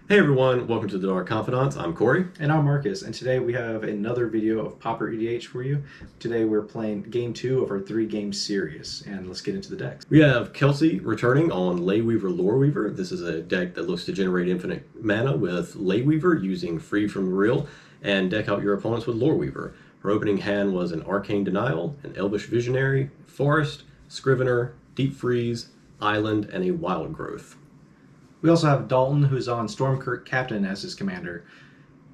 Hey everyone, welcome to the Dark Confidants. I'm Cory. And I'm Marcus, and today we have another video of Pauper EDH for you. Today we're playing game 2 of our 3-game series, and let's get into the decks. We have Kelsey returning on Ley Weaver, Ley Weaver. This is a deck that looks to generate infinite mana with Ley Weaver using Free from the Real, and deck out your opponents with Ley Weaver. Her opening hand was an Arcane Denial, an Elvish Visionary, Forest, Scrivener, Deep Freeze, Island, and a Wild Growth. We also have Dalton, who's on Stromkirk Captain as his commander.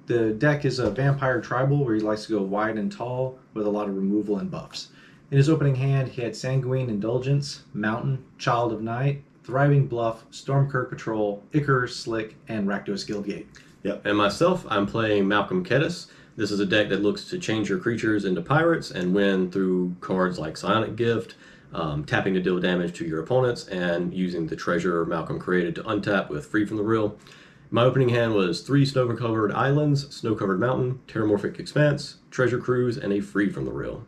The deck is a vampire tribal where he likes to go wide and tall with a lot of removal and buffs. In his opening hand, he had Sanguine Indulgence, Mountain, Child of Night, Thriving Bluff, Stormkirk Patrol, Ichor, Slick, and Rakdos Guildgate. Yep, and myself, I'm playing Malcolm Kediss. This is a deck that looks to change your creatures into pirates and win through cards like Psionic Gift, tapping to deal damage to your opponents, and using the treasure Malcolm created to untap with Free from the Real. My opening hand was 3 snow-covered islands, snow-covered mountain, Terramorphic Expanse, Treasure Cruise, and a Free from the Real.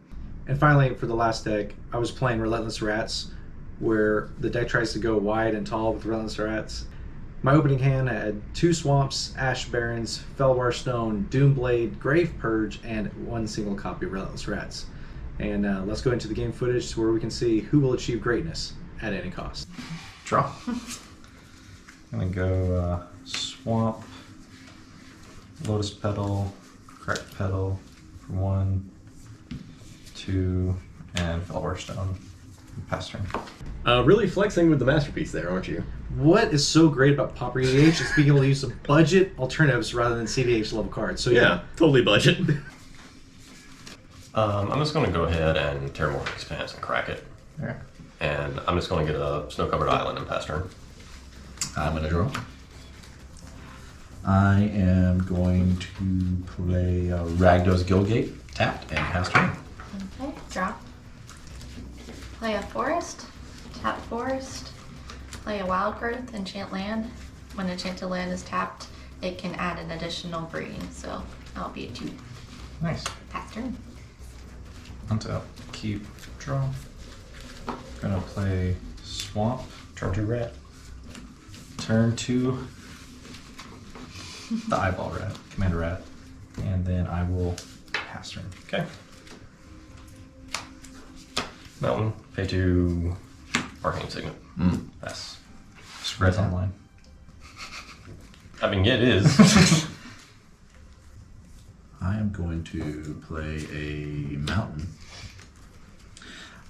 And finally, for the last deck, I was playing Relentless Rats, where the deck tries to go wide and tall with Relentless Rats. My opening hand had 2 Swamps, Ash Barrens, Felwar Stone, Doomblade, Grave Purge, and 1 single copy of Relentless Rats. And let's go into the game footage where we can see who will achieve greatness at any cost. Draw. I'm gonna go Swamp, Lotus Petal, Cracked Petal for 1, 2, and Felwar Stone. Pass turn. Really flexing with the masterpiece there, aren't you? What is so great about Pauper EDH is being able to use some budget alternatives rather than CDH level cards. So Yeah, totally budget. I'm just going to go ahead and Terramorphic Expanse and crack it. Okay. And I'm just going to get a snow-covered island and pass turn. I'm gonna draw. I am going to play Rakdos Guildgate, tapped, and pass turn. Okay, draw. Play a forest, tap forest, play a wild growth, enchant land. When enchanted land is tapped, it can add an additional breeding, so that'll be a 2. Nice. Pass turn. Untap. Keep. Draw. Gonna play Swamp. Turn 2 rat. Turn 2. The Eyeball Rat. Commander Rat. And then I will pass turn. Okay. Mountain. Pay 2 Arcane Signet. Pass. Spreads online. I mean, yeah, it is. I am going to play a mountain.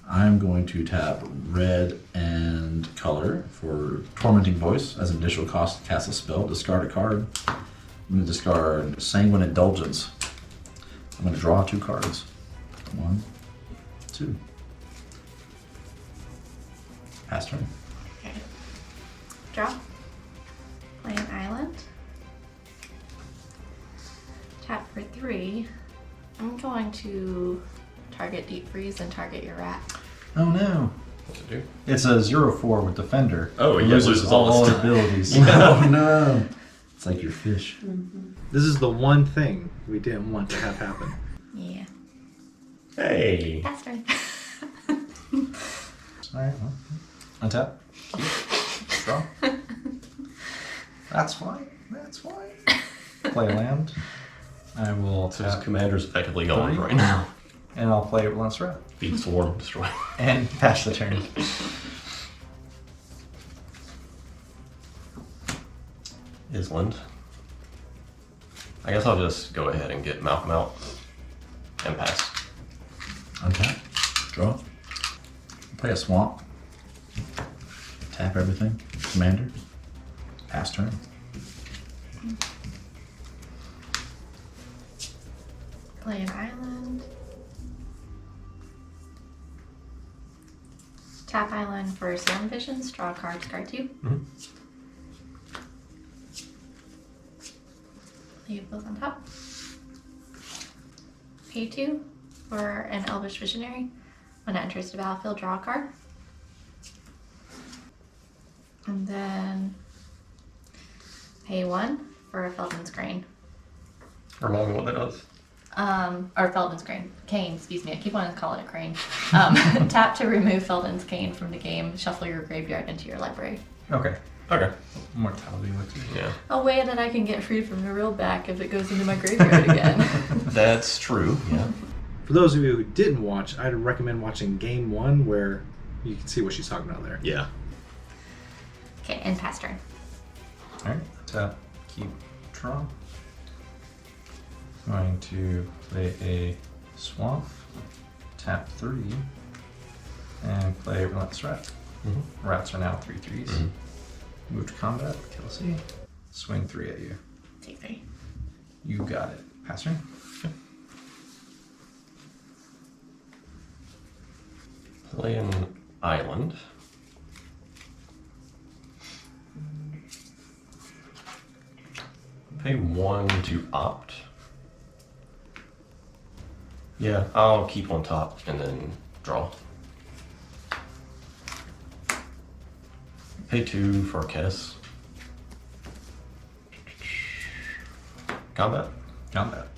I'm going to tap red and color for Tormenting Voice as an additional cost to cast a spell. Discard a card. I'm going to discard Sanguine Indulgence. I'm going to draw 2 cards. 1, 2. Pass turn. Okay. Draw. Play an island. Tap for 3. I'm going to target Deep Freeze and target your rat. Oh no. What's it do? It's a 0/4 with Defender. Oh, It yeah, loses all its abilities. Oh no! It's like your fish. This is the one thing we didn't want to have happen. Yeah. Hey! Pass turn. Alright, well. Untap. Keep. Draw. That's fine. That's fine. Play a land. I will So his tap. commander's effectively gone 3. right now. And I'll play Relentless Rat. Feed Swarm, destroy. And pass the turn. Island. I guess I'll just go ahead and get Malcolm out and pass. Untap. Draw. Play a swamp. Tap everything. Commander. Pass turn. Play an island. Tap island for Zone Visions. Draw a card, discard 2. Leave both on top. Pay 2 for an Elvish Visionary. When it enters the battlefield, draw a card. And then pay 1 for a Felden's Crane. Remind me what that does. Or Felden's Cane, excuse me. I keep wanting to call it a crane. Tap to remove Felden's Cane from the game. Shuffle your graveyard into your library. Okay. Okay. Mortality elixir. Yeah. A way that I can get free from the real back if it goes into my graveyard again. That's true. Yeah. For those of you who didn't watch, I'd recommend watching Game 1 where you can see what she's talking about there. Yeah. Okay, and pass turn. Alright, tap, keep, draw. Going to play a swamp, tap 3, and play Relentless Rat. Mm-hmm. Rats are now 3/3s. Mhm. Move to combat, Kelsey. Swing 3 at you. Take 3. You got it. Pass turn. Play an island. Pay 1 to opt. Yeah, I'll keep on top and then draw. Pay 2 for Kediss. Combat. Combat.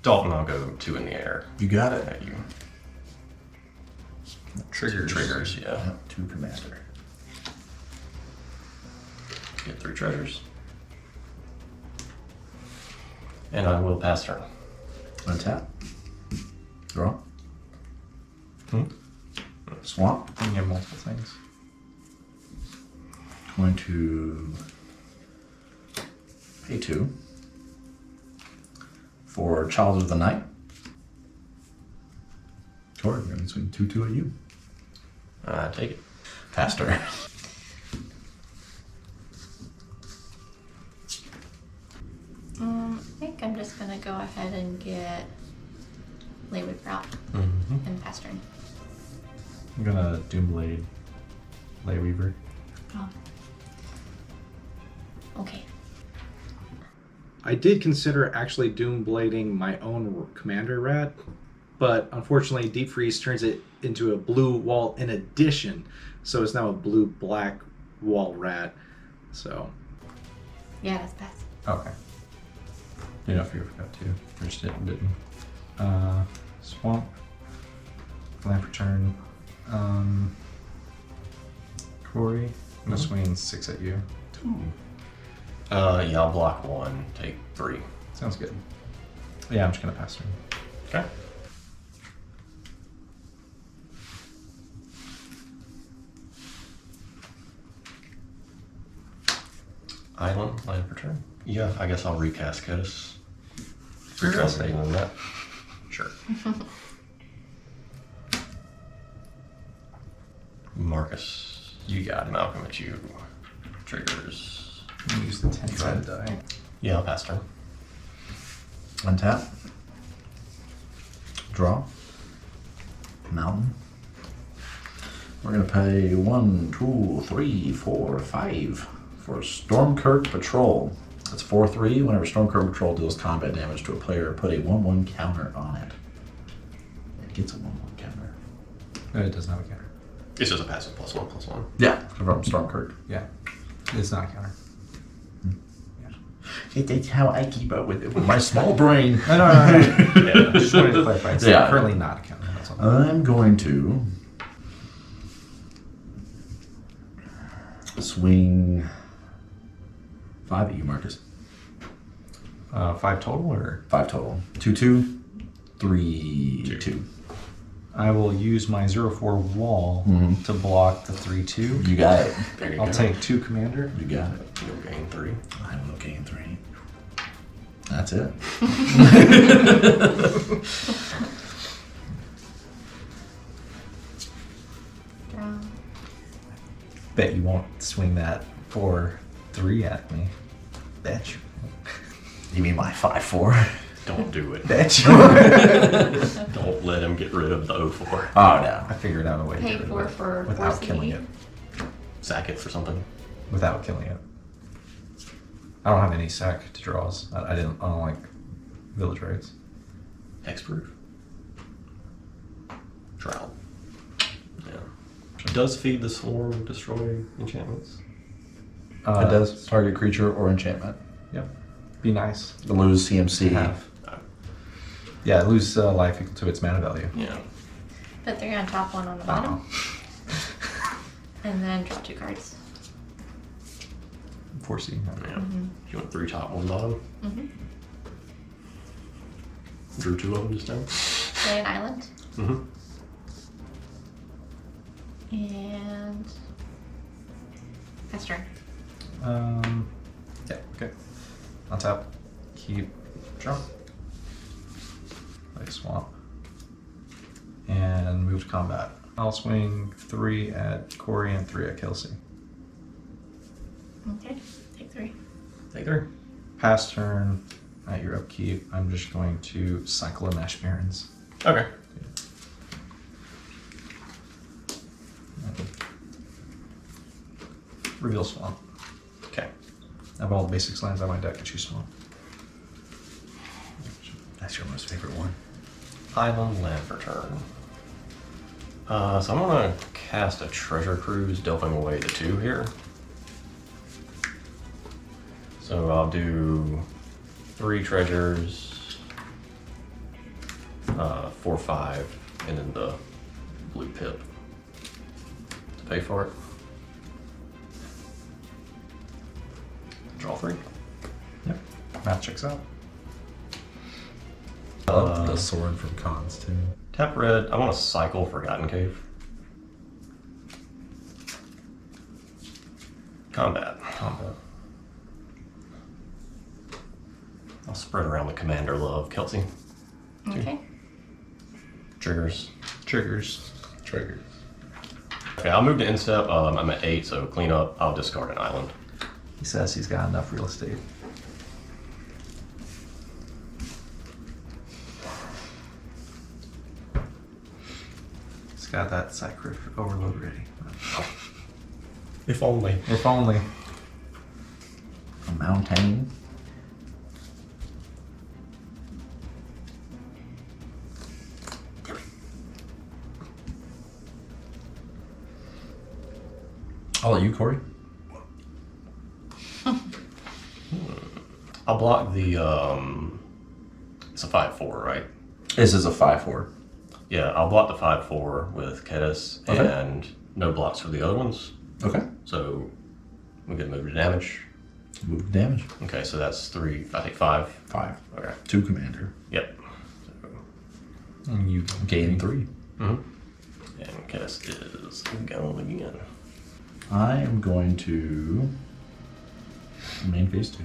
Dalton, I'll go 2 in the air You got it. at you. Triggers. Triggers, yeah. Yep, 2 commander. Get 3 treasures. And I will pass turn. Untap. Draw. Hmm? Swamp. You can get multiple things. Going to pay 2 for Child of the Night. Cory, we're going to swing 2/2 at you. Take it. Pass turn. I think I'm just gonna go ahead and get Ley Weaver out Mm-hmm. and pass turn. I'm gonna Doomblade Ley Weaver. Oh. Okay. I did consider actually Doomblading my own commander rat, but unfortunately Deep Freeze turns it into a blue wall in addition, so it's now a blue-black wall rat. So Yeah, that's pass. Okay. You know if you forgot to. Or just didn't. Swamp. Lamp return. Cory. I'm gonna swing 6 at you. Yeah, I'll block 1, take 3. Sounds good. Yeah, I'm just gonna pass turn. Okay. Island, land of return. Yeah, I guess I'll recast Kediss. If you're interested in that. Sure. Marcus. You got it. Malcolm, it's you. Triggers. I'm gonna use the 10-sided die. Yeah, I'll pass turn. Untap. Draw. Mountain. We're going to pay 1, 2, 3, 4, 5 for Stromkirk Patrol. That's 4/3. Whenever Stromkirk Patrol deals combat damage to a player, put a 1/1 counter on it. It gets a 1/1 counter. No, it doesn't have a counter. It's just a passive +1/+1. Yeah, from Stromkirk. Yeah. It's not a counter. That's how I keep up with it with my small brain. No. Yeah. Just wanted to clarify. It's Yeah. currently not a counter. That's all. I'm going to swing 5 at you, Marcus. 5 total, or 5 total. 2/2, 3/2. I will use my 0/4 wall to block the 3/2. You got it. There you I'll go. take 2 commander. You got it. You'll gain 3. I will gain 3. That's it. Draw. Bet you won't swing that 4/3 at me. Bet you. You mean my 5/4? Don't do it. Bet you. Don't let him get rid of the 0/4. Oh, no. I figured out a way to Pay get rid 4 of it for without force killing ED. it. Sack it for something. Without killing it. I don't have any sack to draws. I don't like village raids. Hexproof. Drought. Yeah. Does feed the swarm destroy enchantments? It does. Target creature or enchantment. Yep. Be nice. Lose CMC. to have. Yeah, lose life equal to its mana value. Yeah. Put 3 on top, 1 on the bottom. And then draw 2 cards. 4C. Yeah. You want 3 top, 1 bottom? Drew 2 of them just now. Play an island. And that's turn. Yeah, okay. On top, keep draw. Play swamp. And move to combat. I'll swing 3 at Cory and 3 at Kelsey. Okay, take 3. Take 3. Pass turn at your upkeep. I'm just going to cycle a Ash Barrens. Okay. Reveal swamp. Okay. I have all the basics lands on my deck. I choose swamp. That's your most favorite one. Island land for turn. So I'm gonna cast a treasure cruise, delving away the 2 here. So I'll do 3 treasures, 4, 5, and then the blue pip to pay for it. Draw 3. Yep. Math checks out. I love the sword from cons too. Tap red. I want to cycle Forgotten Cave. Combat. I'll spread around the commander love. Kelsey. Okay. Triggers. Triggers. Okay, I'll move to instep. I'm at 8, so clean up. I'll discard an island. He says he's got enough real estate. He's got that Cycryph overload ready. If only. If only. A mountain. I'll let you, Cory. I'll block the. It's a 5/4, right? This is a 5/4. Yeah, I'll block the 5/4 with Kediss, Okay. and no blocks for the other ones. Okay. So we get moved to damage. Move damage. Okay, so that's 3. I take 5. 5. Okay. 2 commander. Yep. And you Gain 3. And Kediss is going again. I am going to main phase 2.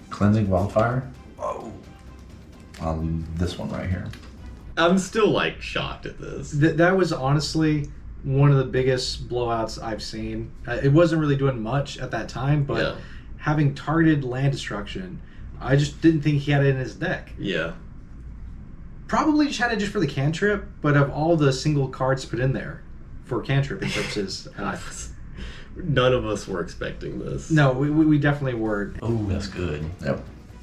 Cleansing Wildfire. Whoa. On this one right here. I'm still like shocked at this. That was honestly one of the biggest blowouts I've seen. It wasn't really doing much at that time, but Yeah. having targeted land destruction, I just didn't think he had it in his deck. Yeah. Probably just had it just for the cantrip, but of all the single cards put in there for cantripping purposes, None of us were expecting this. no, we definitely were. Oh, that's good. Yep.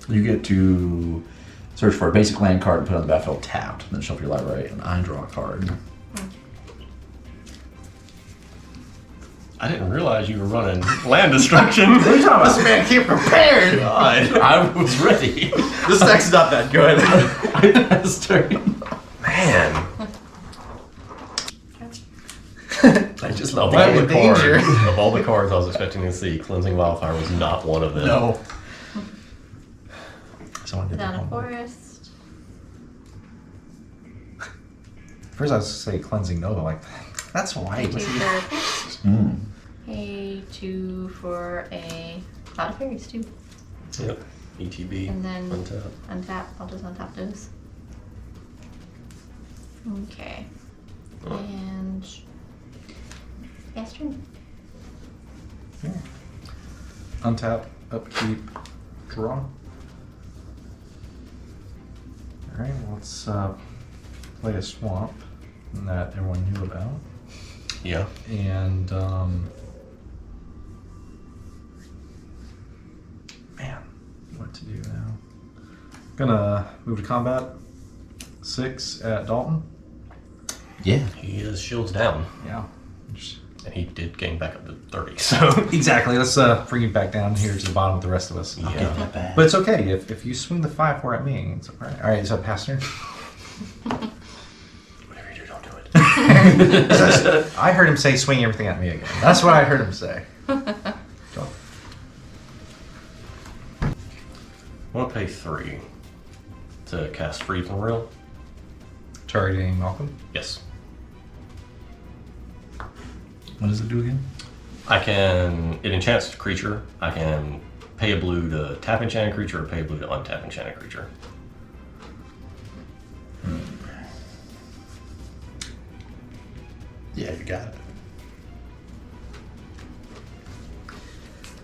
You get to search for a basic land card and put it on the battlefield tapped. Then shuffle your library and I draw a card. I didn't realize you were running land destruction. What are you talking about? This man came prepared. God. I was ready. This deck's not that good. That's turn. Man. I just Of all, love the it. cards, of all the cards I was expecting to see, Cleansing Wildfire was not one of them. No. Someone did Down a that. forest. First I was say cleansing Nova, like that's white. Pay 2 for a fist. Mm. Pay 2 for a Cloud of Fairies too. Yep. ETB. And then untap. untap. I'll just untap those. Okay. And yes, turn. Untap, upkeep, draw. Alright, let's play a swamp that everyone knew about. Yeah. And man, what to do now? Gonna move to combat. 6 at Dalton. Yeah. He is shields down. Yeah. And he did gain back up to 30, so. Exactly. Let's bring you back down here to the bottom with the rest of us. Yeah. But it's okay if you swing the 5/4 at me. It's all right. All right. So pass turn. Whatever you do, don't do it. I heard him say swing everything at me again. That's what I heard him say. want to pay 3 to cast Free from the Real. Targeting Malcolm. Yes. What does it do again? It enchants a creature. I can pay a blue to tap enchanted creature or pay a blue to untap enchanted creature. Yeah, you got it.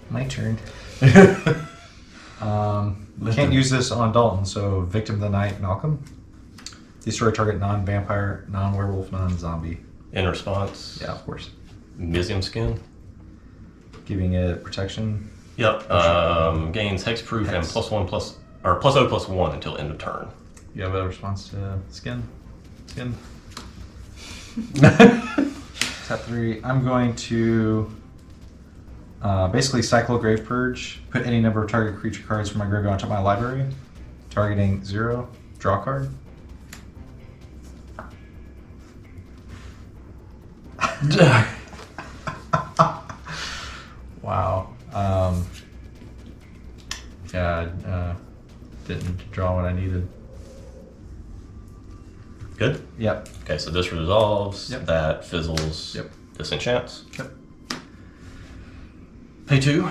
My turn. Can't use this on Dalton, so Victim of the Night, Malcolm. Destroy target non-vampire, non-werewolf, non-zombie. In response, Yeah, of course. Mizium Skin. Giving it protection. Yep. Gains hexproof and Hex. +1/+1 until end of turn. You have a response to skin. Skin. Tap 3. I'm going to basically cycle Grave Purge. Put any number of target creature cards from my graveyard onto my library. Targeting 0. Draw card. Wow. Yeah, didn't draw what I needed. Good? Yep. Okay, so this resolves, Yep. that fizzles, Yep. disenchants. Yep. Pay 2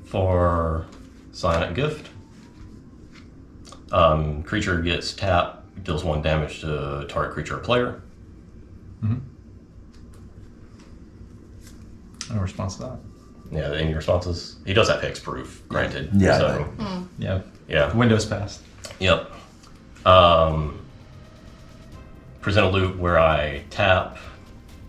for Psionic Gift. Creature gets tapped, deals 1 damage to target creature or player. No response to that. Yeah, any responses? He does have hexproof, granted. Yeah, So, Yeah. yeah. Windows passed. Yep. Present a loop where I tap,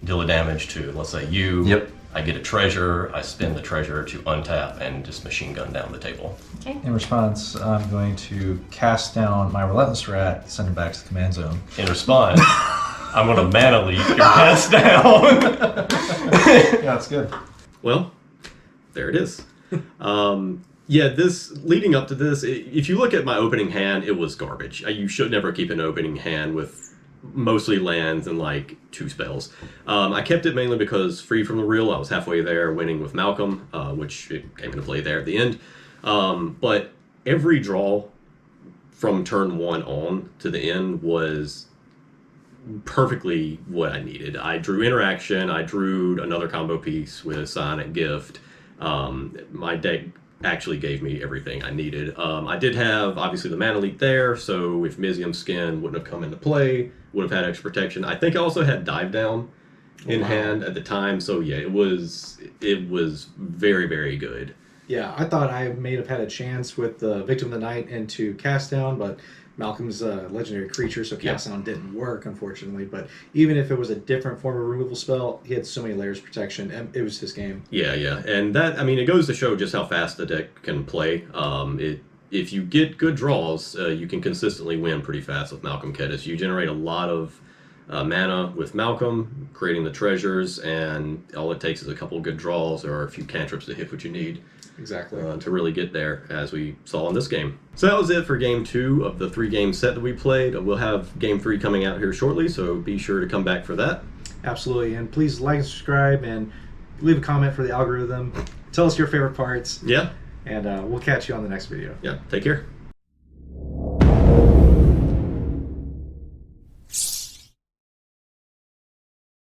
deal a damage to, let's say, you. Yep. I get a treasure, I spend the treasure to untap and just machine gun down the table. Okay. In response, I'm going to cast down my Relentless Rat, send him back to the command zone. In response, I'm going to mana leak your ass down. Yeah, that's good. Well, there it is. Yeah, this leading up to this, if you look at my opening hand, it was garbage. You should never keep an opening hand with mostly lands and like 2 spells. I kept it mainly because Free from the Real, I was halfway there winning with Malcolm, which it came into play there at the end. But every draw from turn 1 on to the end was perfectly what I needed. I drew interaction, I drew another combo piece with Psionic Gift. My deck actually gave me everything I needed. I did have, obviously, the mana leak there, so if Mizium Skin wouldn't have come into play, would have had extra protection. I think I also had Dive Down in hand at the time, so yeah, it was very, very good. Yeah, I thought I may have had a chance with the Victim of the Night into Cast Down, but Malcolm's a legendary creature, so Cast Down didn't work, unfortunately. But even if it was a different form of removal spell, he had so many layers of protection, and it was his game. Yeah, and that, I mean, it goes to show just how fast the deck can play. If you get good draws, you can consistently win pretty fast with Malcolm Kediss. You generate a lot of mana with Malcolm, creating the treasures, and all it takes is a couple of good draws or a few cantrips to hit what you need. Exactly. To really get there, as we saw in this game. So that was it for game 2 of the 3-game set that we played. We'll have game 3 coming out here shortly, so be sure to come back for that. Absolutely. And please like and subscribe and leave a comment for the algorithm. Tell us your favorite parts. Yeah, And we'll catch you on the next video. take care.